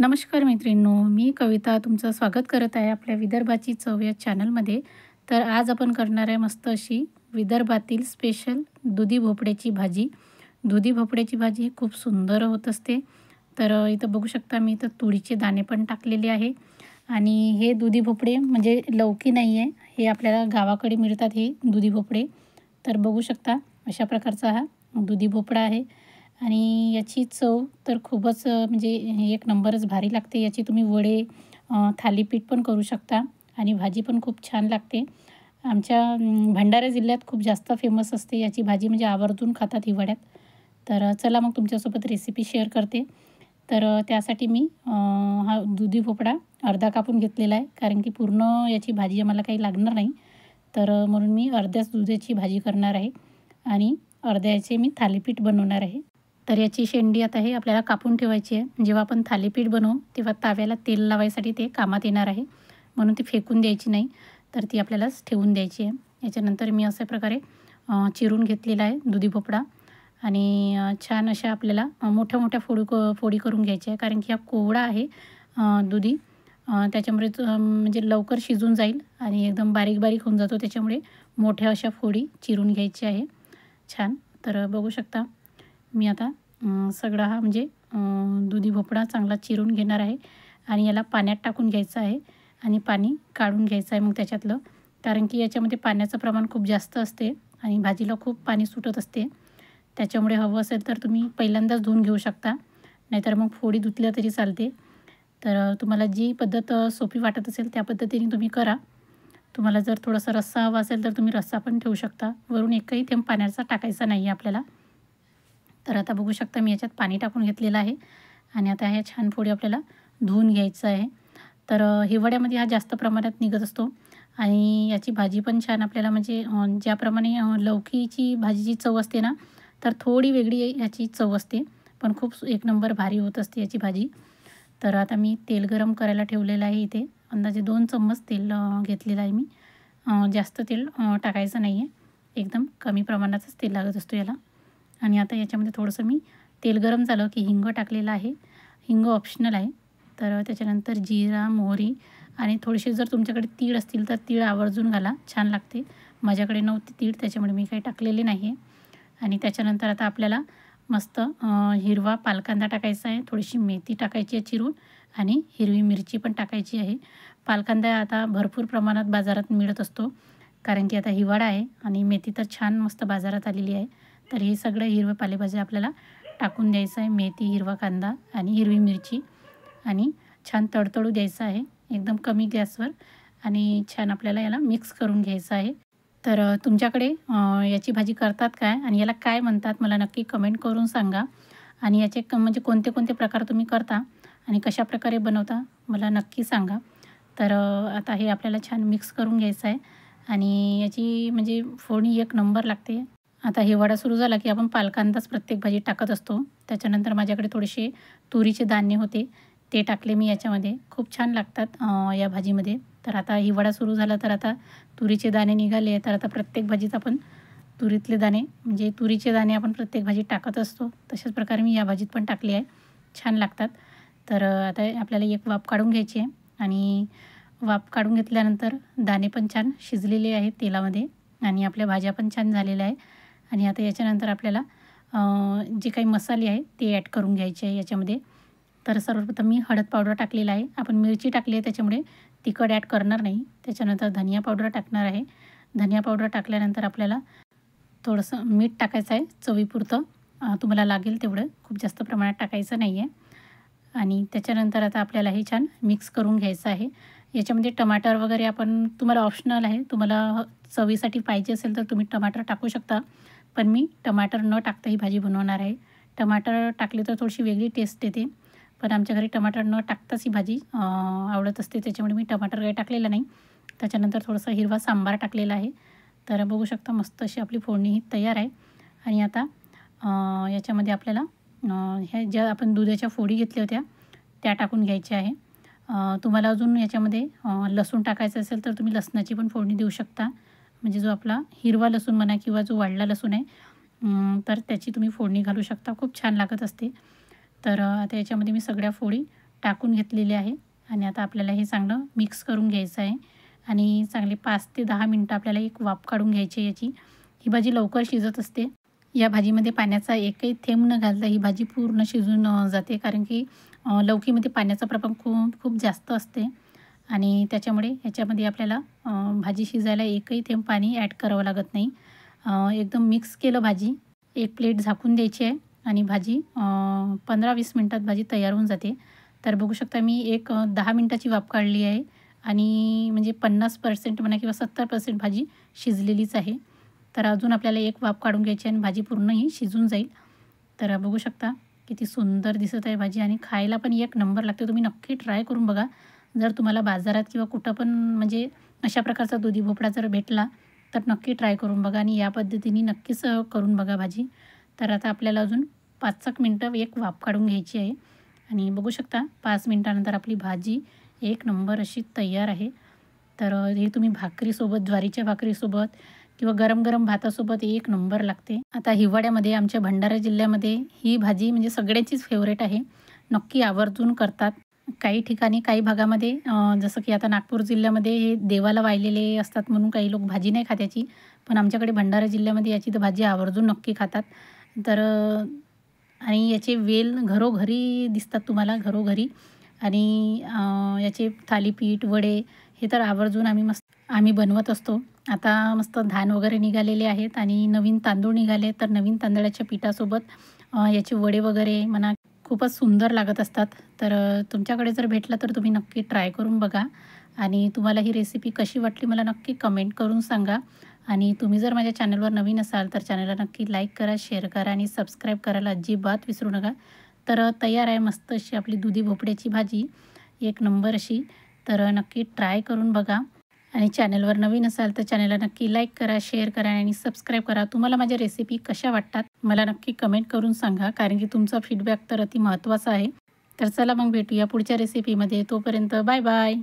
नमस्कार मैत्रिणींनो, मी कविता तुमचं स्वागत करत आहे आपल्या विदर्भाची चव या चॅनलमध्ये. तर आज आपण करणार आहे मस्त अशी विदर्भातील स्पेशल दुधी भोपळ्याची भाजी. दुधी भोपळ्याची भाजी खूप सुंदर होत असते. तर इथं बघू शकता मी इथं तुरीचे दाणे पण टाकलेले आहे. आणि हे दुधी भोपळे म्हणजे लौकी नाही आहे, हे आपल्याला गावाकडे मिळतात हे दुधी भोपळे. तर बघू शकता अशा प्रकारचा हा दुधी भोपळा आहे. आणि याची चव तर खूपच म्हणजे एक नंबरच भारी लागते. याची तुम्ही वडे, थालीपीठ पण करू शकता आणि भाजी पण खूप छान लागते. आमच्या भंडारा जिल्ह्यात खूप जास्त फेमस असते याची भाजी, म्हणजे आवर्जून खातात हिवाळ्यात. तर चला मग तुमच्यासोबत रेसिपी शेअर करते. तर त्यासाठी मी हा दुधी भोपळा अर्धा कापून घेतलेला आहे, कारण की पूर्ण याची भाजी आम्हाला काही लागणार नाही. तर म्हणून मी अर्ध्याच दुधाची भाजी करणार आहे आणि अर्ध्याचे मी थालीपीठ बनवणार आहे. तर याची शेंडी आता हे आपल्याला कापून ठेवायची आहे. जेव्हा आपण थालीपीठ बनवू तेव्हा तव्याला तेल लावायसाठी ते कामात येणार आहे. म्हणून ती फेकून द्यायची नाही, तर ती आपल्यालाच ठेवून द्यायची आहे. याच्यानंतर मी अशा प्रकारे चिरून घेतलेला आहे दुधी भोपळा. आणि छान अशा आपल्याला मोठ्या-मोठ्या फोडी करून घ्यायच्या आहे, कारण की हा कोवळा आहे दुधी. त्याच्यामुळे म्हणजे लवकर शिजून जाईल आणि एकदम बारीक-बारीक होऊन जातो. त्याच्यामुळे मोठ्या अशा फोडी चिरून घ्यायच्या आहे छान. तर बघू शकता मी आता सगळा हा म्हणजे दुधी भोपळा चांगला चिरून घेणार आहे आणि याला पाण्यात टाकून घ्यायचं आहे आणि पाणी काढून घ्यायचं आहे मग त्याच्यातलं. कारण की याच्यामध्ये पाण्याचं प्रमाण खूप जास्त असते आणि भाजीला खूप पाणी सुटत असते. त्याच्यामुळे हवं असेल तर तुम्ही पहिल्यांदाच धुवून घेऊ शकता, नाहीतर मग फोडी धुतल्या तरी चालते. तर तुम्हाला जी पद्धत सोपी वाटत असेल त्या पद्धतीने तुम्ही करा. तुम्हाला जर थोडासा रस्सा हवा असेल तर तुम्ही रस्सा पण ठेवू शकता. वरून एकही थेंब पाण्याचा टाकायचा नाही आहे आपल्याला. तर आता बघू शकता मी याच्यात पाणी टाकून घेतलेलं आहे आणि आता ह्या छान फोडी आपल्याला धुवून घ्यायचं आहे. तर हिवाळ्यामध्ये हा जास्त प्रमाणात निघत असतो आणि याची भाजी पण छान आपल्याला म्हणजे ज्याप्रमाणे लौकीची भाजीची चव असते ना, तर थोडी वेगळी याची चव असते, पण खूप एक नंबर भारी होत असते याची भाजी. तर आता मी तेल गरम करायला ठेवलेलं आहे इथे. अंदाजे 2 चम्मच तेल घेतलेलं आहे मी. जास्त तेल टाकायचं नाही आहे. एकदम कमी प्रमाणातच तेल लागत असतो याला. आणि आता याच्यामध्ये थोडंसं मी तेल गरम झालं की हिंग टाकलेलं आहे. हिंग ऑप्शनल आहे. तर त्याच्यानंतर जिरा, मोहरी आणि थोडेसे जर तुमच्याकडे तीळ असतील तर तीळ आवर्जून घाला, छान लागते. माझ्याकडे नव्हते तीळ, त्याच्यामुळे मी काही टाकलेले नाही आहे. आणि त्याच्यानंतर आता आपल्याला मस्त हिरवा पालकांदा टाकायचा आहे, थोडीशी मेथी टाकायची आहे चिरून आणि हिरवी मिरची पण टाकायची आहे. पालकांदा आता भरपूर प्रमाणात बाजारात मिळत असतो, कारण की आता हिवाळा आहे आणि मेथी तर छान मस्त बाजारात आलेली आहे. तर हे सगळं हिरवं पालेभाज्या आपल्याला टाकून द्यायचं आहे. मेथी, हिरवा कांदा आणि हिरवी मिरची आणि छान तडतडू द्यायचं आहे एकदम कमी गॅसवर आणि छान आपल्याला याला मिक्स करून घ्यायचं आहे. तर तुमच्याकडे याची भाजी करतात काय आणि याला काय म्हणतात मला नक्की कमेंट करून सांगा. आणि याचे म्हणजे कोणते कोणते प्रकार तुम्ही करता आणि कशाप्रकारे बनवता मला नक्की सांगा. तर आता हे आपल्याला छान मिक्स करून घ्यायचं आहे आणि याची म्हणजे फोडणी एक नंबर लागते. आता हिवाळा सुरू झाला की आपण पालकांदाच प्रत्येक भाजीत टाकत असतो. त्याच्यानंतर माझ्याकडे थोडेसे तुरीचे धान्य होते, ते टाकले मी याच्यामध्ये. खूप छान लागतात या भाजीमध्ये. तर आता हिवाळा सुरू झाला तर आता तुरीचे दाणे निघाले, तर आता प्रत्येक भाजीत आपण तुरीतले दाणे म्हणजे तुरीचे दाणे आपण प्रत्येक भाजीत टाकत असतो. तशाच प्रकारे मी या भाजीत पण टाकले आहे, छान लागतात. तर आता आपल्याला एक वाफ काढून घ्यायची आहे आणि वाफ काढून घेतल्यानंतर दाणे पण छान शिजलेले आहेत तेलामध्ये आणि आपल्या भाज्या पण छान झालेल्या आहे. आणि आता याच्यानंतर आपल्याला जे काही मसाले आहे ते ॲड करून घ्यायचे आहे याच्यामध्ये. तर सर्वप्रथम मी हळद पावडर टाकलेला आहे. आपण मिरची टाकली आहे त्याच्यामुळे तिखट ॲड करणार नाही. त्याच्यानंतर धनिया पावडर टाकणार आहे. धनिया पावडर टाकल्यानंतर आपल्याला थोडंसं मीठ टाकायचं आहे चवीपुरतं. तुम्हाला लागेल तेवढं, खूप जास्त प्रमाणात टाकायचं नाही आहे. आणि त्याच्यानंतर आता आपल्याला हे छान मिक्स करून घ्यायचं आहे. याच्यामध्ये टमाटर वगैरे आपण तुम्हाला ऑप्शनल आहे. तुम्हाला चवीसाठी पाहिजे असेल तर तुम्ही टमाटर टाकू शकता. पण मी टमाटर न टाकता ही भाजी बनवणार आहे. टमाटर टाकले तर थोडीशी वेगळी टेस्ट येते. पण आमच्या घरी टमाटर न टाकताच ही भाजी आवडत असते, त्याच्यामुळे मी टमाटर काही टाकलेलं नाही. त्याच्यानंतर थोडंसं हिरवा सांबार टाकलेला आहे. तर बघू शकता मस्त अशी आपली फोडणी ही तयार आहे. आणि आता याच्यामध्ये आपल्याला ह्या ज्या आपण दुधाच्या फोडी घेतल्या होत्या त्या टाकून घ्यायच्या आहे. तुम्हाला अजून याच्यामध्ये लसूण टाकायचं असेल तर तुम्ही लसणाची पण फोडणी देऊ शकता. म्हणजे जो आपला हिरवा लसूण म्हणा किंवा जो वाळला लसूण आहे, तर त्याची तुम्ही फोडणी घालू शकता. खूप छान लागत असते. तर आता याच्यामध्ये मी सगळ्या फोडी टाकून घेतलेली आहे आणि आता आपल्याला हे चांगलं मिक्स करून घ्यायचं आहे आणि चांगले 5 ते 10 मिनटं आपल्याला एक वाफ काढून घ्यायची आहे याची. ही भाजी लवकर शिजत असते. या भाजीमध्ये पाण्याचा एकही थेंब न घालता ही भाजी पूर्ण शिजून जाते, कारण की लौकीमध्ये पाण्याचं प्रमाण खूप जास्त असते आणि त्याच्यामुळे याच्यामध्ये आपल्याला भाजी शिजायला एकही थेंब पाणी ॲड करावं लागत नाही. एकदम मिक्स केलं भाजी. एक प्लेट झाकून द्यायची आहे आणि भाजी 15-20 मिनटात भाजी तयार होऊन जाते. तर बघू शकता मी एक 10 मिनटाची वाफ काढली आहे आणि म्हणजे 50% म्हणा किंवा 70% भाजी शिजलेलीच आहे. तर अजून आपल्याला एक वाफ काढून घ्यायची आणि भाजी पूर्ण ही शिजून जाईल. तर बघू शकता किती सुंदर दिसत आहे भाजी आणि खायला पण एक नंबर लागते. तुम्ही नक्की ट्राय करून बघा. जर तुम्हाला बाजारात किंवा कुठं पण म्हणजे अशा प्रकारचा दुधी भोपळा जर भेटला तर नक्की ट्राय करून बघा आणि या पद्धतीने नक्कीच करून बघा भाजी. तर आता आपल्याला अजून 5-1 मिनटं एक वाफ काढून घ्यायची आहे आणि बघू शकता 5 मिनटानंतर आपली भाजी एक नंबर अशी तयार आहे. तर हे तुम्ही भाकरीसोबत, ज्वारीच्या भाकरीसोबत किंवा गरम-गरम भातासोबत एक नंबर लागते. आता हिवाळ्यामध्ये आमच्या भंडारा जिल्ह्यामध्ये ही भाजी म्हणजे सगळ्यांचीच फेवरेट आहे. नक्की आवर्जून करतात. काही ठिकाणी, काही भागामध्ये जसं की आता नागपूर जिल्ह्यामध्ये हे देवाला वाहिलेले असतात म्हणून काही लोक भाजी नाही खात याची. पण आमच्याकडे भंडारा जिल्ह्यामध्ये याची तर भाजी आवर्जून नक्की खातात. तर आणि याचे वेल घरोघरी दिसतात तुम्हाला, घरोघरी. आणि याचे थालीपीठ, वडे हे तर आवर्जून आम्ही बनवत असतो. आता मस्त धान वगैरे निघालेले आहेत आणि नवीन तांदूळ निघाले, तर नवीन तांदळाच्या पिठासोबत याचे वडे वगैरे म्हणा खूपच सुंदर लागत असतात. तर तुमच्याकडे जर भेटलं तर तुम्ही नक्की ट्राय करून बघा आणि तुम्हाला ही रेसिपी कशी वाटली मला नक्की कमेंट करून सांगा. आणि तुम्ही जर माझ्या चॅनलवर नवीन असाल तर चॅनलला नक्की लाईक करा, शेअर करा आणि सबस्क्राईब करायला अजिबात विसरू नका. तर तयार आहे मस्त अशी आपली दुधी भोपळ्याची भाजी, एक नंबर अशी. तर नक्की ट्राय करून बघा आणि चॅनलवर नवीन असाल तर चॅनलला नक्की लाईक करा, शेअर करा आणि सबस्क्राईब करा. तुम्हाला माझ्या रेसिपी कशा वाटतात मला नक्की कमेंट करून सांगा, कारण की तुमचा फीडबॅक तर अति महत्त्वाचा आहे. तर चला मग भेटूया पुढच्या रेसिपीमध्ये. तोपर्यंत बाय बाय.